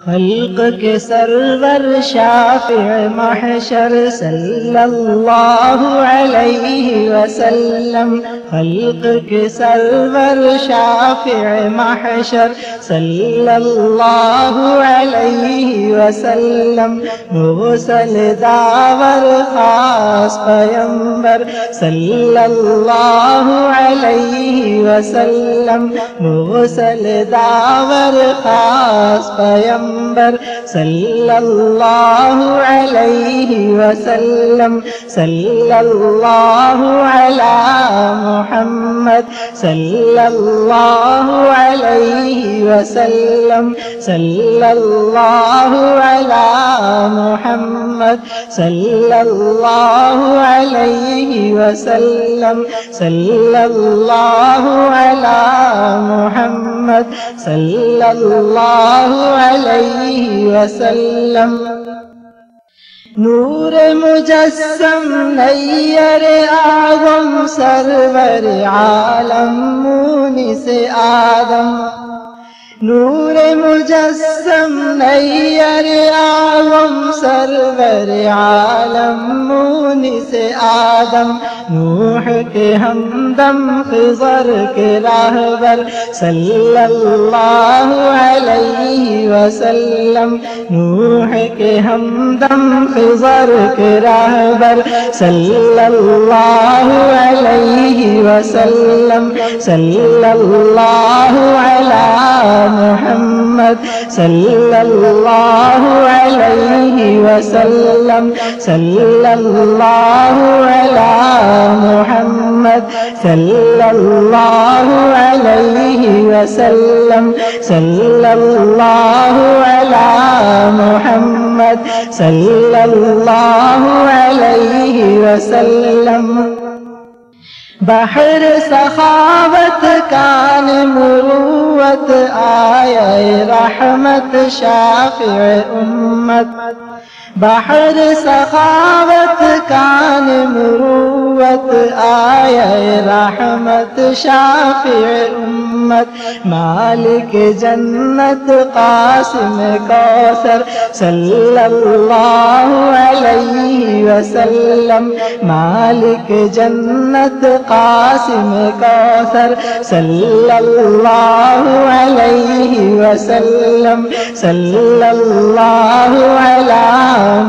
خلق کے سرور شافع محشر صلی اللہ علیہ وسلم، خلق کے سرور شافع محشر صلی اللہ علیہ وسلم، مرسل داور خاص پیمبر صلی اللہ علیہ وسلم، مرسل داور خاص پیمبر صلی اللہ علیہ وسلم، صلی اللہ علی محمد صلی اللہ علیہ وسلم، صلی اللہ علی محمد صلی اللہ علیہ وسلم، صلی اللہ علی محمد صلی اللہ علیہ وسلم۔ نور مجسم نیر اعظم سرور عالم مونس آدم، نور مجسم نیر اعظم سرور عالم مونس آدم، نوح کے ہمدم خضر کے راہبر صلی اللہ علیہ وسلم، نوح کے ہمدم خضر کے راہبر صلی اللہ علیہ وسلم، صلی اللہ علی محمد صلی اللہ علیہ وسلم، صلی اللہ علی محمد صلی اللہ علیہ وسلم، صلی اللہ علی محمد صلی اللہ علیہ وسلم۔ بحر سخاوت کان مروت آیا رحمت شافع امت، بحر سخاوت کان مروت آیا رحمت شافع امت، مالک جنت قاسم کوثر صلی اللہ علیہ وسلم، مالک جنت قاسم کوثر صلی اللہ علیہ وسلم، صلی اللہ علی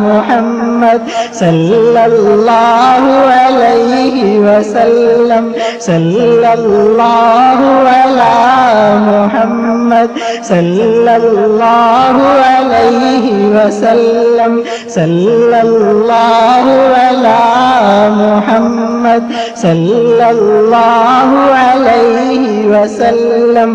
محمد صلی اللہ علیہ وسلم، صلی اللہ علی محمد صلی اللہ علیہ وسلم، صلی اللہ علی محمد صلی اللہ علیہ وسلم۔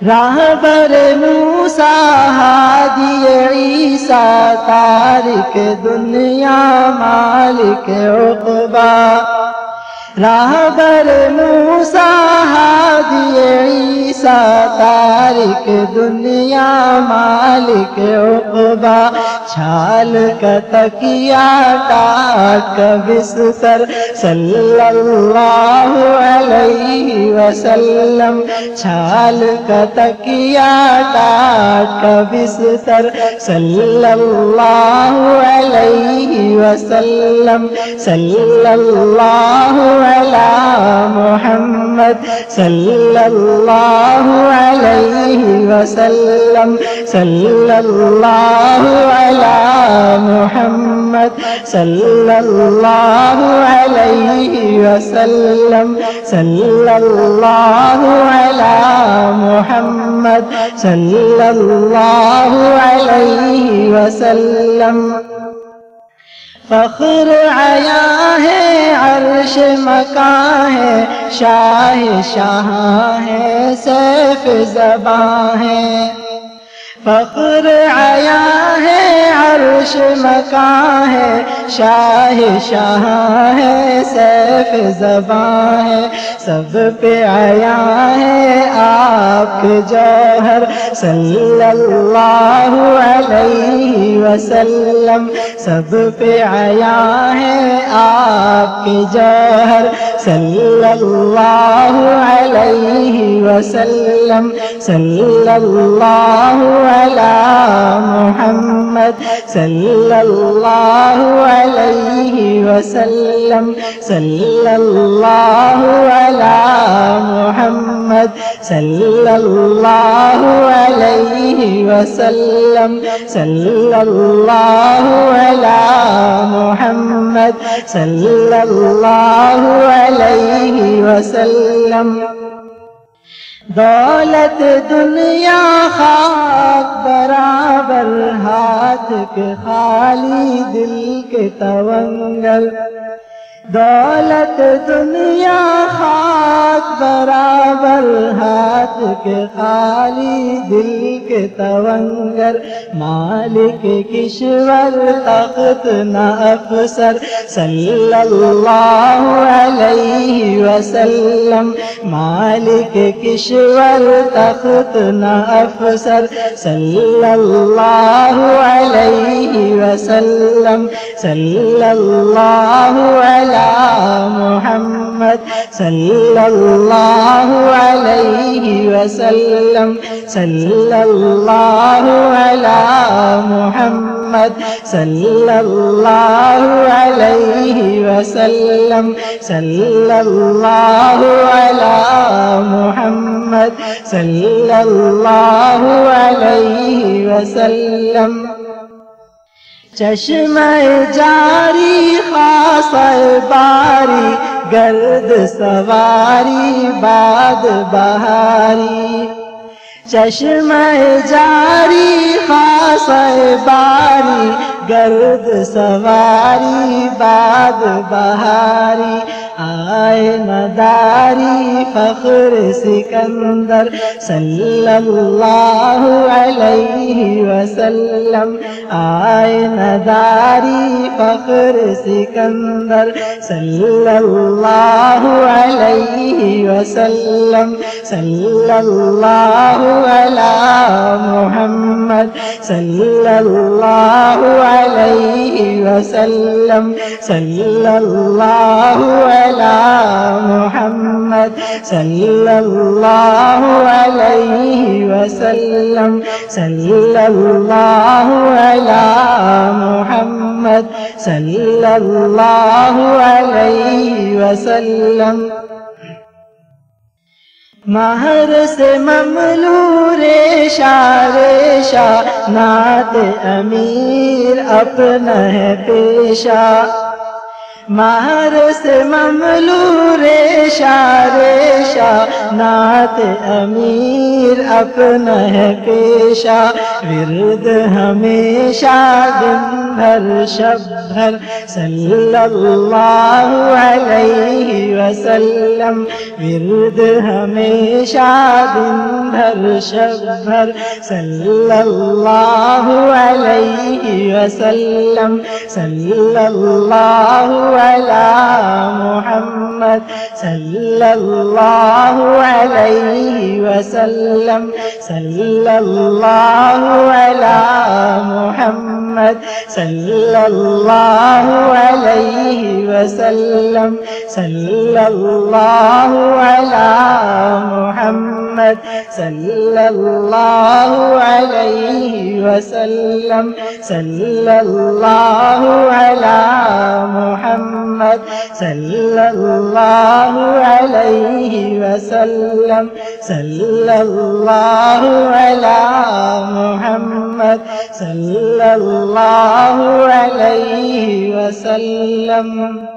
راہبر موسیٰ ہادی عیسیٰ تارک دنیا مالک عقبیٰ، راہبر موسیٰ ہادی عیسیٰ تارک دنیا مالک عقبیٰ، چھال کا تکیہ ٹاٹ کا بستر صلی اللہ علیہ وسلم، چھال کا تکیہ ٹاٹ کا بستر صلی اللہ علیہ وسلم، صلی اللہ علی محمد صلی اللہ علیہ وسلم، صلی اللہ علی محمد صلی اللہ علیہ وسلم، صلی اللہ علی محمد صلی اللہ علیہ وسلم۔ فخر عیاں ہے عرش مکاں ہے، شاہ شاہاں ہے سیف زباں ہے، فخر عیاں ہے عرش مکاں ہے، شاہ شاہاں ہے سیف زباں ہے، سب پہ عیاں ہے آپ کے جوہر صلی اللہ علیہ وسلم، سب پہ عیاں ہے آپ کے جوہر صلی اللہ علیہ وسلم صلی اللہ علی محمد صلی اللہ علیہ وسلم صلی اللہ علی محمد صلی اللہ علیہ وسلم صلی اللہ علی محمد صلی اللہ علیہ وسلم دولت دنیا خاک برابر ہاتھ کے خالی دل کے تونگر دولت دنیا خاک برابر ہاتھ کے خالی دل کے تونگر مالک کشور تخت نہ افسر صلی اللہ علیہ وسلم مالک کشور تخت نہ افسر صلی اللہ علیہ وسلم صلی اللہ علیہ محمد صلی اللہ علیہ وسلم صلی اللہ علی محمد صلی اللہ علیہ وسلم صلی اللہ علی محمد صلی اللہ علیہ وسلم چشمہ جاری خاص باری گرد سواری باد بہاری چشمہ جاری خاص باری گرد سواری باد بہاری آئے مداری فخر سکندر صلی اللہ علیہ وسلم آئے مداری فخر سکندر صلی اللہ علیہ وسلم صلی اللہ علی محمد صلی اللہ علیہ وسلم صلی اللہ علی محمد صلی اللہ علیہ وسلم صلی اللہ علی محمد صلی اللہ علیہ وسلم مہر سے مملو ریشہ ریشہ نعت امیر اپنا ہے پیشہ مہر سے مملو ریشہ ریشہ نعت امیر اپنا ہے پیشہ ورد ہمیشہ دن بھر شب بھر صلی اللہ علیہ وسلم ورد ہمیشہ دن بھر شب بھر صلی اللہ علیہ وسلم صلی اللہ علی محمد صلی اللہ علیہ وسلم صلی اللہ علی محمد صلی اللہ علیہ وسلم صلی اللہ علی محمد صلی اللہ علیہ وسلم صلی اللہ علی محمد صلی اللہ علیہ وسلم صلی اللہ علی محمد صلی اللہ علیہ وسلم